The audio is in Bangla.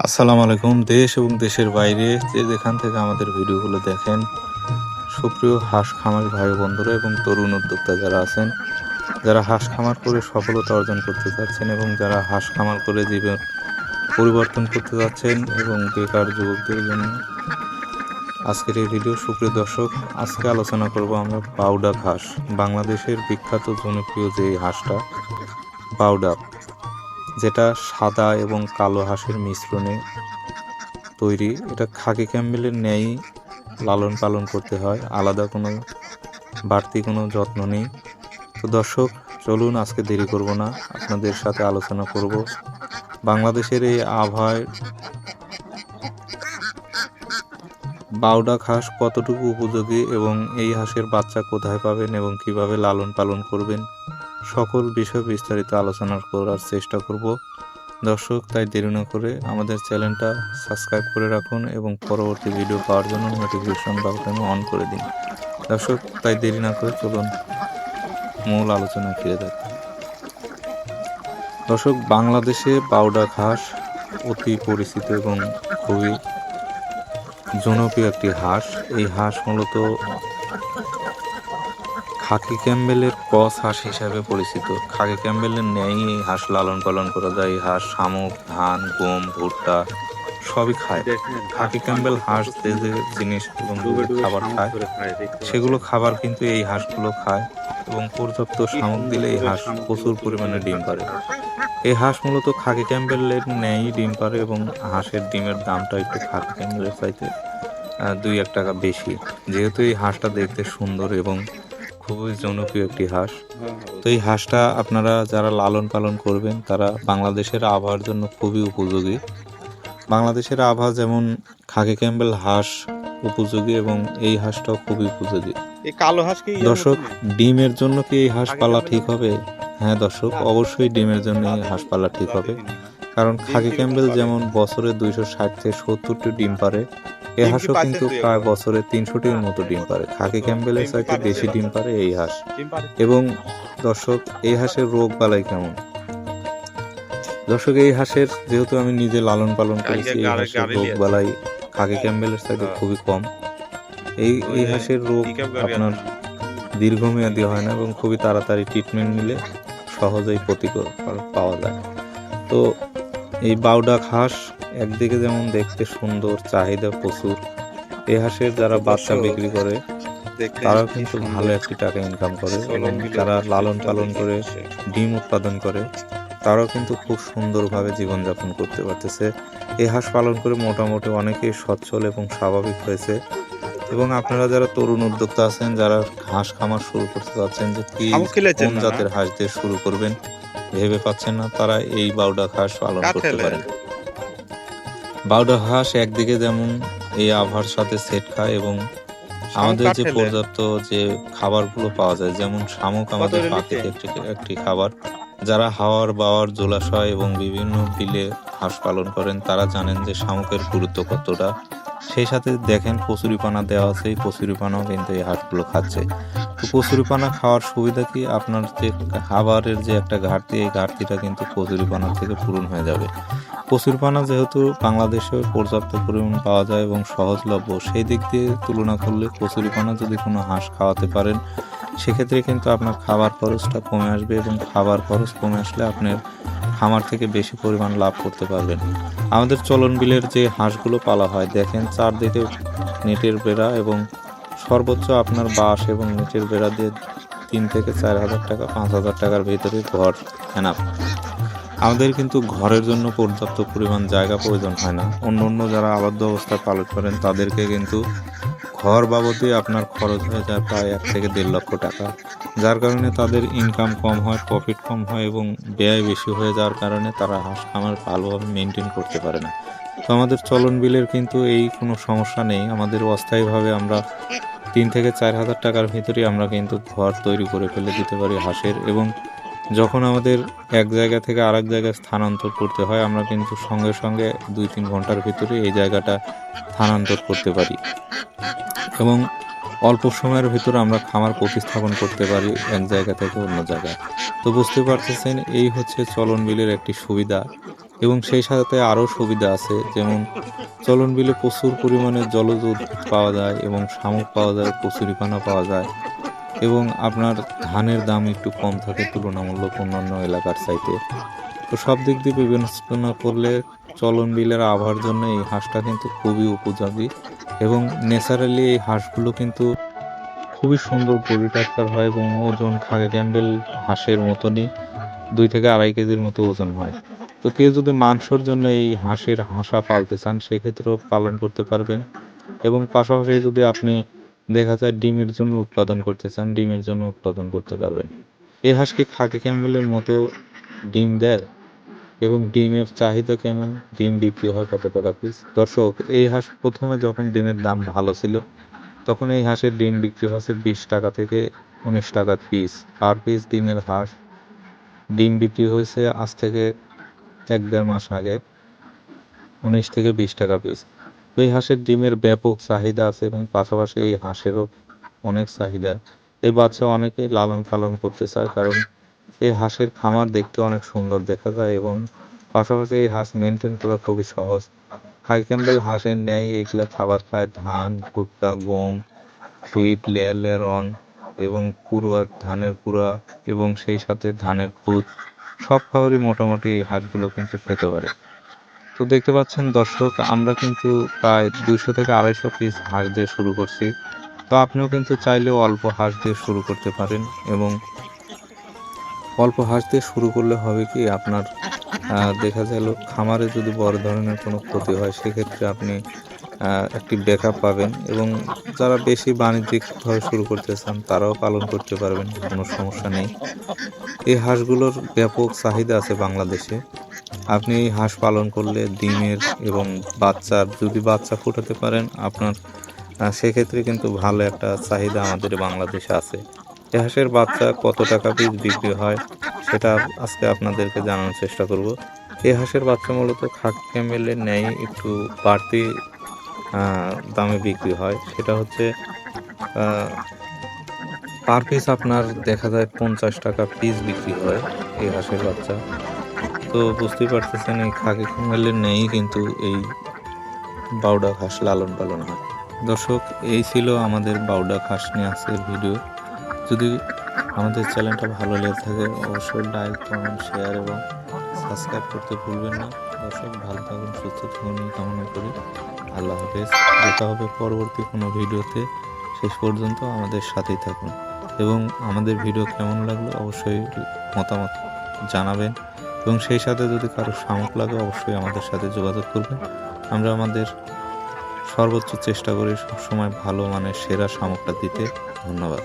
আসসালামু আলাইকুম। দেশ এবং দেশের বাইরে যে যেখান থেকে আমাদের ভিডিওগুলো দেখেন, সুপ্রিয় হাঁস খামারি ভাই বন্ধুরা এবং তরুণ উদ্যোক্তা যারা আছেন, যারা হাঁস খামার করে সফলতা অর্জন করতে চাচ্ছেন এবং যারা হাঁস খামার করে জীবন পরিবর্তন করতে যাচ্ছেন এবং বেকার যুবকদের জন্য আজকের এই ভিডিও। সুপ্রিয় দর্শক, আজকে আলোচনা করব আমরা বাউডাক হাঁস, বাংলাদেশের বিখ্যাত জনপ্রিয় যে হাঁসটা বাউডাক, যেটা সাদা এবং কালো হাঁসের মিশ্রণে তৈরি। এটা খাকি ক্যাম্বেলের ন্যায় লালন পালন করতে হয়, আলাদা কোনো বাড়তি কোনো যত্ন নেই। তো দর্শক চলুন, আজকে দেরি করব না, আপনাদের সাথে আলোচনা করব বাংলাদেশের এই আবহাওয়ায় বাউডাক হাঁস কতটুকু উপযোগী এবং এই হাঁসের বাচ্চা কোথায় পাবেন এবং কিভাবে লালন পালন করবেন, সকল বিষয় বিস্তারিত আলোচনা করার চেষ্টা করব দর্শক। তাই দেরি না করে আমাদের চ্যানেলটা সাবস্ক্রাইব করে রাখুন এবং পরবর্তী ভিডিও পাওয়ার জন্য নোটিফিকেশন বাটন অন করে দিন দর্শক। তাই দেরি না করে চলুন মূল আলোচনায় ফিরে যাই। দর্শক, বাংলাদেশে বাউডাক হাঁস অতি পরিচিত এবং খুবই জনপ্রিয় একটি হাঁস। এই হাঁস মূলত খাকি ক্যাম্বেলের ক্রস হাঁস হিসাবে পরিচিত। খাকি ক্যাম্বেলের ন্যায় এই হাঁস লালন পালন করা যায়। এই হাঁস শামুক, ধান, গম, ভুট্টা সবই খায়। খাকি ক্যাম্বেল হাঁস যে যে জিনিস এবং খাবার খায় সেগুলো খাবার কিন্তু এই হাঁসগুলো খায় এবং পর্যাপ্ত শামুক দিলে এই হাঁস প্রচুর পরিমাণে ডিম পারে। এই হাঁস মূলত খাকি ক্যাম্বেলের ন্যায়ই ডিম পারে এবং হাঁসের ডিমের দামটা একটু খাকি ক্যাম্বেলের চাইতে 2-1 টাকা বেশি, যেহেতু এই হাঁসটা দেখতে সুন্দর এবং খুবই জনপ্রিয় একটি হাঁস। তো এই হাঁসটা আপনারা যারা লালন পালন করবেন তারা বাংলাদেশের আবহাওয়ার জন্য খুবই উপযোগী। বাংলাদেশের আবহাওয়া যেমন খাকি ক্যাম্বেল হাঁস উপযোগী এবং এই হাঁসটাও খুবই উপযোগী। দর্শক, ডিমের জন্য কি এই হাঁস পালা ঠিক হবে? হ্যাঁ দর্শক, অবশ্যই ডিমের জন্য এই হাঁস পালা ঠিক হবে, কারণ খাকি ক্যাম্বেল যেমন বছরে 260 থেকে 70টি ডিম পারে, এই হাঁসও কিন্তু প্রায় বছরে 300টির মতো ডিম পারে। খাকি ক্যাম্বেলের চাইতে বেশি ডিম পারে এই হাঁস। এবং দর্শক, এই হাঁসের রোগ বালাই কেমন? দর্শক, এই হাঁসের যেহেতু আমি নিজে লালন পালন করেছি, এই হাঁসের রোগ বালাই খাকি ক্যাম্বেলের চাইতে খুবই কম। এই হাঁসের রোগ আপনার দীর্ঘমেয়াদী হয় না এবং খুবই তাড়াতাড়ি ট্রিটমেন্ট নিলে সহজেই প্রতিকার পাওয়া যায়। তো এই বাউডাক হাঁস একদিকে যেমন দেখতে সুন্দর, চাহিদা প্রচুর, এই হাঁসের যারা বাচ্চা বিক্রি করে তারাও কিন্তু ভালো একটি টাকা ইনকাম করে এবং যারা লালন পালন করে ডিম উৎপাদন করে তারাও কিন্তু খুব সুন্দরভাবে জীবনযাপন করতে পারতেছে। এই হাঁস পালন করে মোটামুটি অনেকেই সচ্ছল এবং স্বাভাবিক হয়েছে। এবং আপনারা যারা তরুণ উদ্যোক্তা আছেন, যারা হাঁস খামার শুরু করতে চাচ্ছেন যে কোন জাতের হাঁস দিয়ে শুরু করবেন ভেবে পাচ্ছেন না, তারা এই বাউডাক হাঁস পালন করতে পারেন। বাউডাক হাঁস একদিকে যেমন এই আবহাওয়ার সাথে সেট খায় এবং আমাদের যে পর্যাপ্ত যে খাবারগুলো পাওয়া যায়, যেমন শামুক আমাদের প্রাকৃতিক একটি খাবার। যারা হাওয়ার বাওয়ার জলাশয় এবং বিভিন্ন বিলে হাঁস পালন করেন তারা জানেন যে শামুকের গুরুত্ব কতটা। সেই সাথে দেখেন কচুরিপানা দেওয়া আছে, এই কচুরিপানাও কিন্তু এই হাঁসগুলো খাচ্ছে। তো কচুরিপানা খাওয়ার সুবিধা কি, আপনার যে খাবারের যে একটা ঘাটতি, এই ঘাটতিটা কিন্তু কচুরিপানা থেকে পূরণ হয়ে যাবে। কচুরিপানা যেহেতু বাংলাদেশে পর্যাপ্ত পরিমাণ পাওয়া যায় এবং সহজলভ্য, সেই দিক দিয়ে তুলনা করলে কচুরিপানা যদি কোনো হাঁস খাওয়াতে পারেন সেক্ষেত্রে কিন্তু আপনার খাবার খরচটা কমে আসবে এবং খাবার খরচ কমে আসলে আপনার খামার থেকে বেশি পরিমাণ লাভ করতে পারবেন। আমাদের চলন বিলের যে হাঁসগুলো পালা হয় দেখেন চারদিকে নেটের বেড়া এবং সর্বোচ্চ আপনার বাঁশ এবং নেটের বেড়া দিয়ে 3 থেকে 4 হাজার টাকা 5 হাজার টাকার ভিতরে ঘর এনাফ। আমাদের কিন্তু ঘরের জন্য পর্যাপ্ত পরিমাণ জায়গা প্রয়োজন হয় না। অন্য যারা আবদ্ধ অবস্থায় পালন করেন তাদেরকে কিন্তু ঘর বাবদে আপনার খরচ হয়ে যায় প্রায় 1 থেকে 1.5 লক্ষ টাকা, যার কারণে তাদের ইনকাম কম হয়, প্রফিট কম হয় এবং ব্যয় বেশি হয়ে যাওয়ার কারণে তারা হাঁস খামার ভালোভাবে মেনটেন করতে পারে না। তো আমাদের চলন বিলের কিন্তু এই কোনো সমস্যা নেই। আমাদের অস্থায়ীভাবে আমরা 3 থেকে 4 হাজার টাকার ভিতরেই আমরা কিন্তু ঘর তৈরি করে ফেলে দিতে পারি হাঁসের। এবং যখন আমাদের এক জায়গা থেকে আরেক জায়গায় স্থানান্তর করতে হয় আমরা কিন্তু সঙ্গে সঙ্গে 2-3 ঘন্টার ভিতরে এই জায়গাটা স্থানান্তর করতে পারি এবং অল্প সময়ের ভিতরে আমরা খামার প্রতিস্থাপন করতে পারি এক জায়গা থেকে অন্য জায়গায়। তো বুঝতে পারতেছেন, এই হচ্ছে চলন বিলের একটি সুবিধা। এবং সেই সাথে আরও সুবিধা আছে, যেমন চলন বিলে প্রচুর পরিমাণে জলজ উদ্ভিদ পাওয়া যায় এবং শামুক পাওয়া যায়, কচুরিপানা পাওয়া যায় এবং আপনার ধানের দাম একটু কম থাকে তুলনামূলক অন্যান্য এলাকার চাইতে। তো সব দিক দিয়ে বিবেচনা করলে চলন বিলের আবহাওয়ার জন্য এই হাঁসটা কিন্তু খুবই উপযোগী এবং ন্যাচারালি এই হাঁসগুলো কিন্তু খুবই সুন্দর পরিটাক্তার হয় এবং ওজন খাগে ক্যাম্বেল হাঁসের মতনই 2 থেকে 2.5 কেজির মতো ওজন হয়। তো কেউ যদি মাংসর জন্য এই হাঁসের হাঁসা পালতে চান সেক্ষেত্রেও পালন করতে পারবেন এবং পাশাপাশি যদি আপনি দেখা যায় ডিমের জন্য উৎপাদন করতে চান ডিমের জন্য উৎপাদন করতে পারবেন। এই হাঁস কি খাকি ক্যাম্বেলের মতো ডিম দেয় এবং ডিমের চাহিদা কেমন, ডিম বিক্রি হয় কত টাকা পিস? দর্শক, এই হাঁস প্রথমে যখন ডিমের দাম ভালো ছিল তখন এই হাঁসের ডিম বিক্রি হচ্ছে 20 টাকা থেকে 19 টাকা পিস। পার পিস ডিমের হাঁস ডিম বিক্রি হয়েছে আজ থেকে 1-1.5 মাস আগে 19 থেকে 20 টাকা পিস। তো এই হাঁসের ডিমের ব্যাপক চাহিদা আছে এবং পাশাপাশি এই হাঁসেরও অনেক চাহিদা। এই বাচ্চা অনেকেই লালন পালন করতে চায়, কারণ এই হাঁসের খামার দেখতে অনেক সুন্দর দেখা যায় এবং পাশাপাশি এই হাঁস মেনটেন করা খুবই সহজ। হাই ক্যাম্বেল হাঁসের ন্যায় এগুলা খাবার খায় ধান, ভুট্টা, গম, ফিড, লেয়ার লেয়ার অন এবং কুড়া, ধানের কুড়া এবং সেই সাথে ধানের খুদ, সব খাবারই মোটামুটি এই হাঁসগুলো কিন্তু খেতে পারে। তো দেখতে পাচ্ছেন দর্শক, আমরা কিন্তু প্রায় 200 থেকে 250 পিস হাঁস দিয়ে শুরু করছি। তো আপনিও কিন্তু চাইলেও অল্প হাঁস দিয়ে শুরু করতে পারেন এবং অল্প হাঁস দিয়ে শুরু করলে হবে কি আপনার দেখা গেল খামারে যদি বড় ধরনের কোনো ক্ষতি হয় সেক্ষেত্রে আপনি একটি ব্যাকআপ পাবেন এবং যারা বেশি বাণিজ্যিকভাবে শুরু করতে চান তারাও পালন করতে পারবেন, কোনো সমস্যা নেই। এই হাঁসগুলোর ব্যাপক চাহিদা আছে বাংলাদেশে। আপনি এই হাঁস পালন করলে ডিমের এবং বাচ্চার, যদি বাচ্চা ফোটাতে পারেন আপনার, সেক্ষেত্রে কিন্তু ভালো একটা চাহিদা আমাদের বাংলাদেশে আছে। এই হাঁসের বাচ্চা কত টাকা পিস বিক্রি হয় সেটা আজকে আপনাদেরকে জানানোর চেষ্টা করব। এই হাঁসের বাচ্চা মূলত খাকি ক্যামেলের ন্যায় একটু বাড়তি দামে বিক্রি হয়। সেটা হচ্ছে পার পিস আপনার দেখা যায় 50 টাকা পিস বিক্রি হয় এই হাঁসের বাচ্চা। তো বুঝতেই পারতেছেন এই খাকি ক্যামেলের ন্যায়ই কিন্তু এই বাউডাক হাঁস লালন পালন হয়। দর্শক, এই ছিল আমাদের বাউডাক হাঁস নিয়ে আজকের ভিডিও। যদি আমাদের চ্যানেলটা ভালো লেগে থাকে অবশ্যই লাইক, কমেন্ট, শেয়ার এবং সাবস্ক্রাইব করতে ভুলবেন না। দর্শক, ভালো থাকুন, সুস্থ থাকুন এই কামনা করি। আল্লাহ হাফেজ। দেখা হবে পরবর্তী কোনো ভিডিওতে। শেষ পর্যন্ত আমাদের সাথেই থাকুন এবং আমাদের ভিডিও কেমন লাগলো অবশ্যই মতামত জানাবেন এবং সেই সাথে যদি কারো শামুক লাগে অবশ্যই আমাদের সাথে যোগাযোগ করবেন। আমরা আমাদের সর্বোচ্চ চেষ্টা করি সবসময় ভালো মানের সেরা শামুকটা দিতে। ধন্যবাদ।